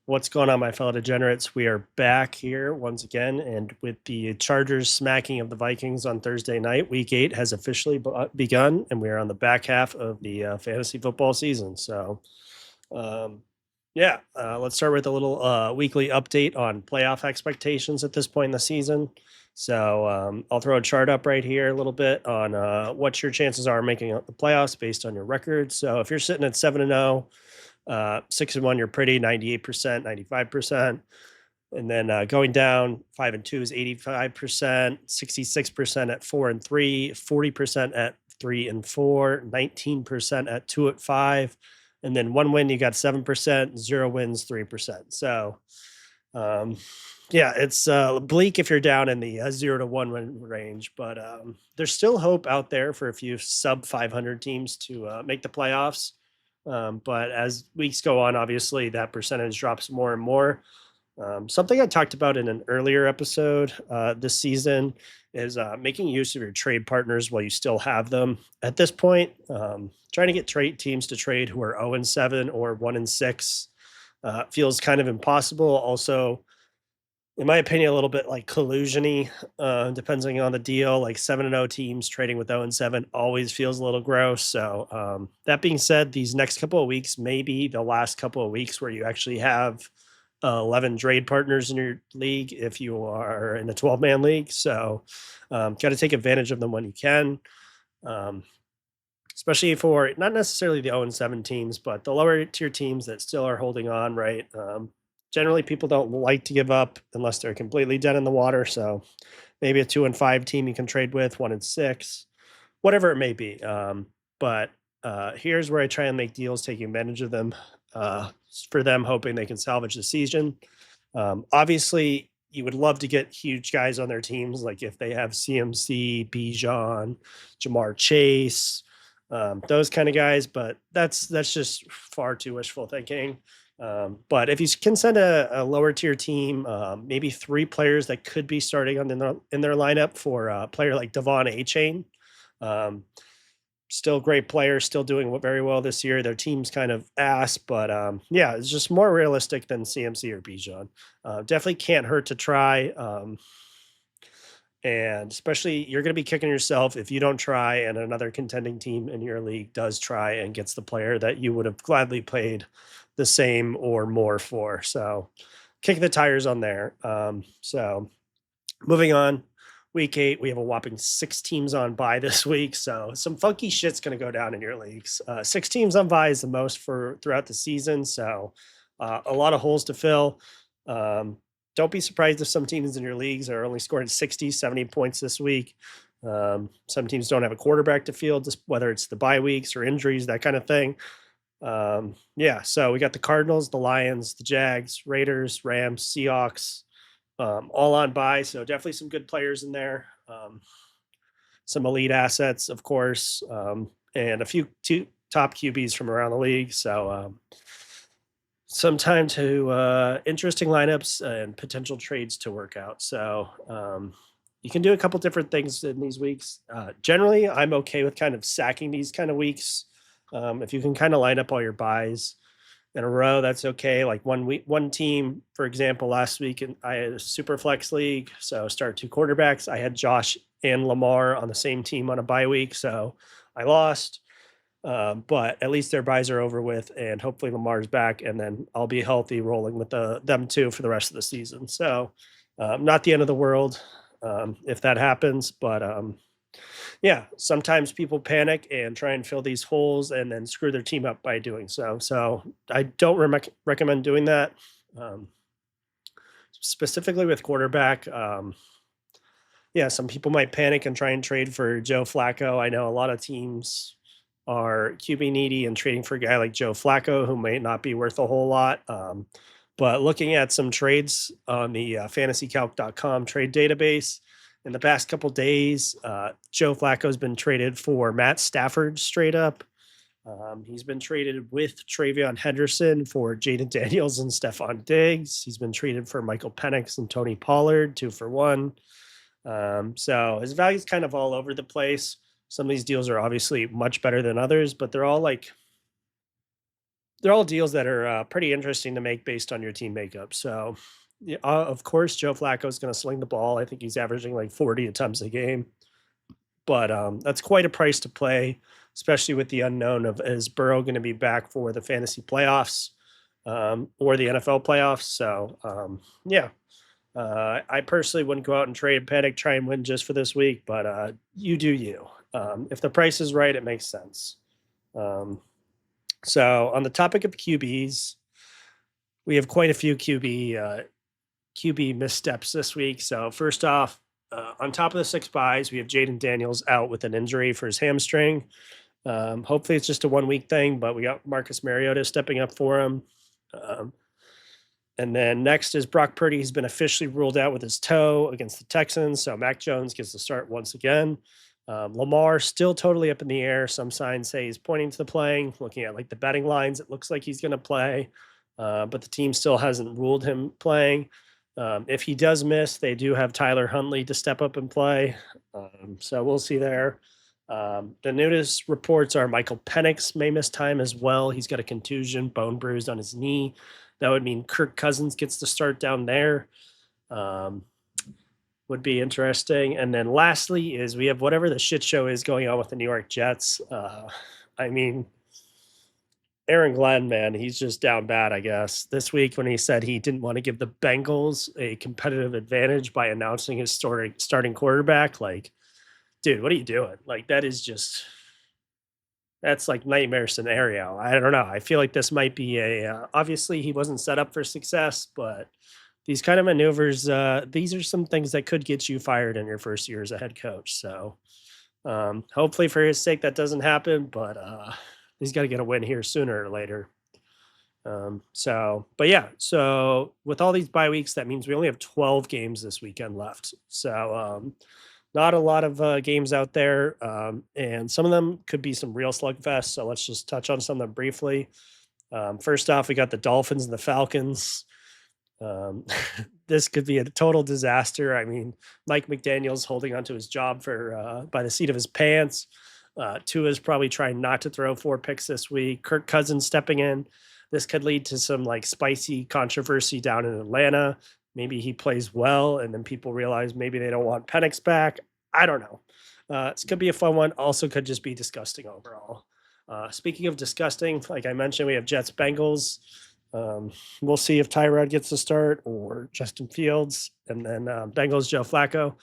What's going on, my fellow degenerates? We are back here once again, and with the Chargers smacking of the Vikings on Thursday night, Week 8 has officially begun, and we are on the back half of the fantasy football season. So, um, let's start with a little weekly update on playoff expectations at this point in the season. So, I'll throw a chart up right here a little bit on what your chances are making the playoffs based on your record. So, if you're sitting at 7-0, 6-1, you're pretty 98%, 95%. And then going down 5-2 is 85%, 66% at 4-3, 40% at 3-4, 19% at 2-5. And then one win, you got 7%, zero wins, 3%. So, um, yeah, it's bleak if you're down in the 0 to 1 win range, but there's still hope out there for a few sub 500 teams to make the playoffs. But as weeks go on, obviously that percentage drops more and more. Something I talked about in an earlier episode this season is making use of your trade partners while you still have them. At this point, trying to get trade teams to trade who are 0-7 or 1-6 feels kind of impossible. Also, in my opinion, a little bit like collusiony, depending on the deal. Like 7-0 teams trading with 0-7 always feels a little gross. So that being said, these next couple of weeks may be the last couple of weeks where you actually have 11 trade partners in your league if you are in a 12-man league. So got to take advantage of them when you can. Um, Especially for not necessarily the 0-7 teams, but the lower tier teams that still are holding on, right? Generally, people don't like to give up unless they're completely dead in the water. So maybe a 2-5 team you can trade with, 1-6, whatever it may be. But here's where I try and make deals, taking advantage of them for them, hoping they can salvage the season. Obviously, you would love to get huge guys on their teams, like if they have CMC, Bijan, Jamar Chase, those kind of guys. But that's just far too wishful thinking. But if you can send a lower tier team, maybe three players that could be starting on in their lineup for a player like Devon A Chain. Um, Still great player, still doing very well this year. Their team's kind of ass, but yeah, it's just more realistic than CMC or Bijan. Definitely can't hurt to try. And especially you're going to be kicking yourself if you don't try and another contending team in your league does try and gets the player that you would have gladly paid the same or more for. So kick the tires on there. So moving on, week 8, we have a whopping 6 teams on bye this week. So some funky shit's going to go down in your leagues. 6 teams on bye is the most for throughout the season. So a lot of holes to fill. Um, don't be surprised if some teams in your leagues are only scoring 60, 70 points this week. Some teams don't have a quarterback to field, just whether it's the bye weeks or injuries, that kind of thing. Yeah, so we got the Cardinals, the Lions, the Jags, Raiders, Rams, Seahawks, all on bye. So definitely some good players in there. Some elite assets, of course, and a few top QBs from around the league. So some time to interesting lineups and potential trades to work out. So you can do a couple different things in these weeks. Generally, I'm okay with kind of sacking these kind of weeks. If you can kind of line up all your buys in a row, that's okay. Like one team, for example, last week, and I had a super flex league, so start 2 quarterbacks. I had Josh and Lamar on the same team on a bye week, so I lost. But at least their buys are over with, and hopefully Lamar's back, and then I'll be healthy rolling with them too for the rest of the season. So not the end of the world if that happens, but yeah, sometimes people panic and try and fill these holes and then screw their team up by doing so. So I don't recommend doing that. Um, Specifically with quarterback. Yeah, some people might panic and try and trade for Joe Flacco. I know a lot of teams are QB needy and trading for a guy like Joe Flacco, who may not be worth a whole lot. But looking at some trades on the fantasycalc.com trade database, in the past couple days, Joe Flacco's been traded for Matt Stafford straight up. He's been traded with Travion Henderson for Jaden Daniels and Stephon Diggs. He's been traded for Michael Penix and Tony Pollard, 2-for-1. So his value's kind of all over the place. Some of these deals are obviously much better than others, but they're all like they're all deals that are pretty interesting to make based on your team makeup. So, yeah, of course, Joe Flacco is going to sling the ball. I think he's averaging like 40 attempts a game, but that's quite a price to play, especially with the unknown of is Burrow going to be back for the fantasy playoffs or the NFL playoffs. So, yeah, I personally wouldn't go out and trade panic, try and win just for this week, but you do you. If the price is right, it makes sense. Um, so, on the topic of QBs, we have quite a few QB missteps this week. So, first off, on top of the six buys, we have Jaden Daniels out with an injury for his hamstring. Hopefully, it's just a 1 week thing, but we got Marcus Mariota stepping up for him. Um, and then next is Brock Purdy. He's been officially ruled out with his toe against the Texans. So Mac Jones gets the start once again. Lamar still totally up in the air. Some signs say he's pointing to the playing. Looking at like the betting lines, it looks like he's going to play, but the team still hasn't ruled him playing. If he does miss, they do have Tyler Huntley to step up and play. So we'll see there. The newest reports are Michael Penix may miss time as well. He's got a contusion, bone bruised on his knee. That would mean Kirk Cousins gets to start down there. Um, would be interesting. And then lastly is we have whatever the shit show is going on with the New York Jets. I mean, Aaron Glenn, man, he's just down bad, I guess. This week when he said he didn't want to give the Bengals a competitive advantage by announcing his starting quarterback, like, dude, what are you doing? Like, that is just that's like nightmare scenario. I don't know. I feel like this might be obviously he wasn't set up for success, but these kind of maneuvers, these are some things that could get you fired in your first year as a head coach. So hopefully for his sake that doesn't happen, but he's got to get a win here sooner or later. But yeah, so with all these bye weeks, that means we only have 12 games this weekend left. So not a lot of games out there, and some of them could be some real slugfests. So let's just touch on some of them briefly. First off, we got the Dolphins and the Falcons. Um, this could be a total disaster. I mean, Mike McDaniel's holding onto his job for by the seat of his pants. Tua's probably trying not to throw 4 picks this week. Kirk Cousins stepping in. This could lead to some like spicy controversy down in Atlanta. Maybe he plays well, and then people realize maybe they don't want Penix back. I don't know. This could be a fun one. Also, could just be disgusting overall. Speaking of disgusting, like I mentioned, we have Jets Bengals. We'll see if Tyrod gets the start or Justin Fields, and then Bengals Joe Flacco.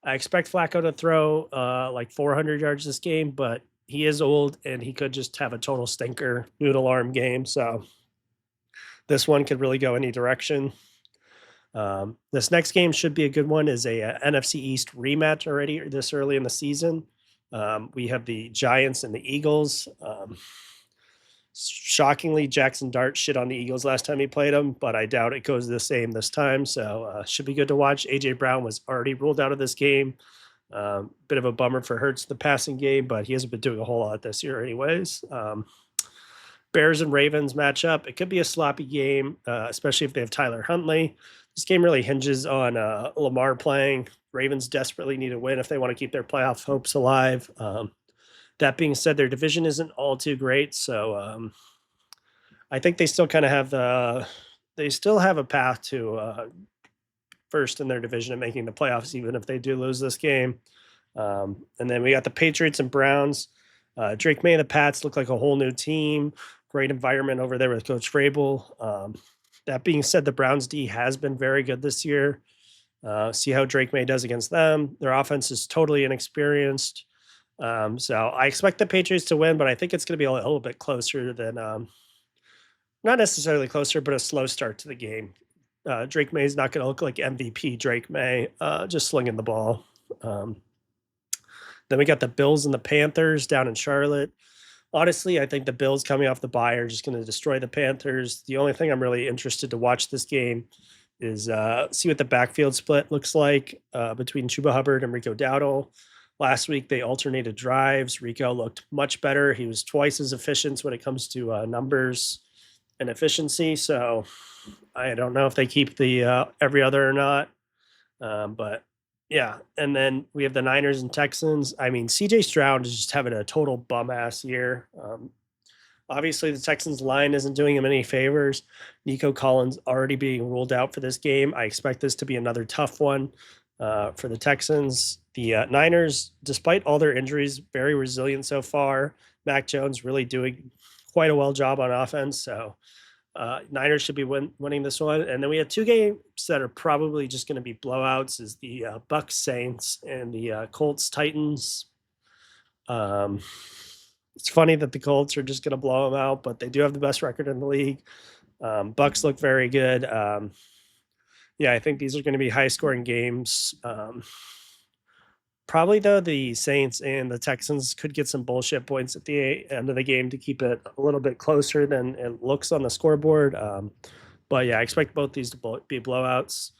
I expect Flacco to throw like 400 yards this game, but he is old and he could just have a total stinker noodle arm game. So this one could really go any direction. This next game should be a good one. Is a NFC East rematch already this early in the season. We have the Giants and the Eagles. Shockingly, Jackson Dart shit on the Eagles last time he played them, but I doubt it goes the same this time. So should be good to watch. AJ Brown was already ruled out of this game. Bit of a bummer for Hurts the passing game, but he hasn't been doing a whole lot this year, anyways. Bears and Ravens matchup. It could be a sloppy game, especially if they have Tyler Huntley. This game really hinges on Lamar playing. Ravens desperately need a win if they want to keep their playoff hopes alive. That being said, their division isn't all too great, so I think they still kind of have they still have a path to first in their division and making the playoffs, even if they do lose this game. And then we got the Patriots and Browns. Drake May and the Pats look like a whole new team. Great environment over there with Coach Vrabel. That being said, the Browns D has been very good this year. See how Drake May does against them. Their offense is totally inexperienced. So I expect the Patriots to win, but I think it's going to be a little bit closer than not necessarily closer, but a slow start to the game. Drake May is not going to look like MVP Drake May, just slinging the ball. Then we got the Bills and the Panthers down in Charlotte. Honestly, I think the Bills coming off the bye are just going to destroy the Panthers. The only thing I'm really interested to watch this game is see what the backfield split looks like between Chuba Hubbard and Rico Dowdle. Last week, they alternated drives. Rico looked much better. He was twice as efficient when it comes to numbers and efficiency. So I don't know if they keep the every other or not. But yeah. And then we have the Niners and Texans. I mean, CJ Stroud is just having a total bum ass year. Obviously, the Texans line isn't doing him any favors. Nico Collins already being ruled out for this game. I expect this to be another tough one for the Texans. The Niners, despite all their injuries, very resilient so far. Mac Jones really doing quite a well job on offense. So Niners should be winning this one. And then we have two games that are probably just going to be blowouts: is the Bucks Saints and the Colts Titans. It's funny that the Colts are just going to blow them out, but they do have the best record in the league. Bucks look very good. Yeah, I think these are going to be high scoring games. Probably though, the Saints and the Texans could get some bullshit points at the end of the game to keep it a little bit closer than it looks on the scoreboard. But yeah, I expect both these to be blowouts.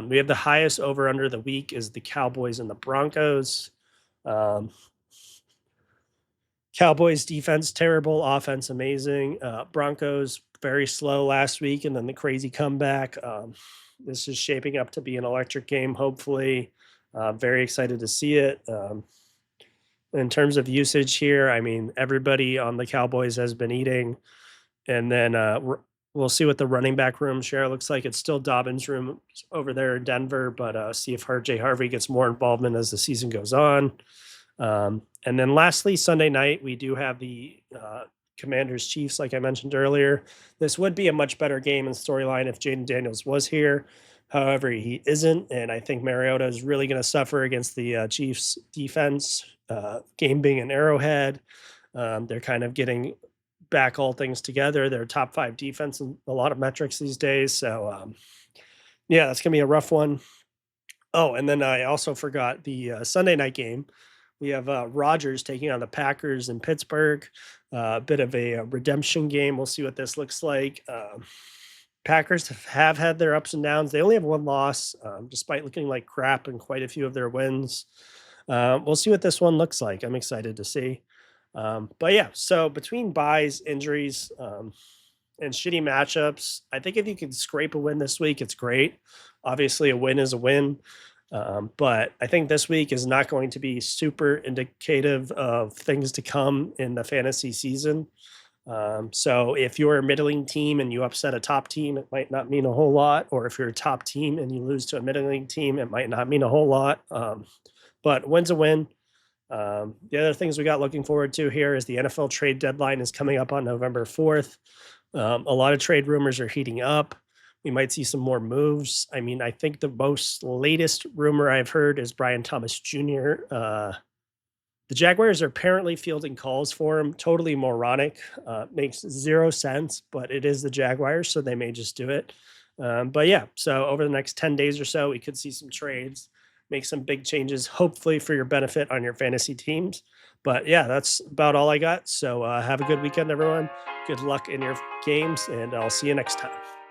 We have the highest over under the week is the Cowboys and the Broncos. Cowboys defense terrible, offense amazing. Broncos very slow last week, and then the crazy comeback. This is shaping up to be an electric game. Hopefully, very excited to see it. In terms of usage here, I mean, everybody on the Cowboys has been eating, and then we'll see what the running back room share looks like. It's still Dobbins' room over there in Denver, but see if RJ Harvey gets more involvement as the season goes on. And then lastly, Sunday night, we do have the Commanders Chiefs, like I mentioned earlier. This would be a much better game and storyline if Jaden Daniels was here. However, he isn't, and I think Mariota is really going to suffer against the Chiefs defense. Game being an Arrowhead, they're kind of getting back all things together. They're top 5 defense in a lot of metrics these days. So, yeah, that's going to be a rough one. Oh, and then I also forgot the Sunday night game. We have Rodgers taking on the Packers in Pittsburgh. A bit of a redemption game. We'll see what this looks like. Packers have had their ups and downs. They only have one loss, despite looking like crap in quite a few of their wins. We'll see what this one looks like. I'm excited to see. But yeah, so between buys, injuries, and shitty matchups, I think if you can scrape a win this week, it's great. Obviously, a win is a win. But I think this week is not going to be super indicative of things to come in the fantasy season. So if you're a middling team and you upset a top team, it might not mean a whole lot. Or if you're a top team and you lose to a middling team, it might not mean a whole lot. But win's a win. The other things we got looking forward to here is the NFL trade deadline is coming up on November 4th. A lot of trade rumors are heating up. We might see some more moves. I mean, I think the most latest rumor I've heard is Brian Thomas Jr. The Jaguars are apparently fielding calls for him. Totally moronic. Makes zero sense, but it is the Jaguars, so they may just do it. But yeah, so over the next 10 days or so, we could see some trades, make some big changes, hopefully for your benefit on your fantasy teams. But yeah, that's about all I got. So have a good weekend, everyone. Good luck in your games, and I'll see you next time.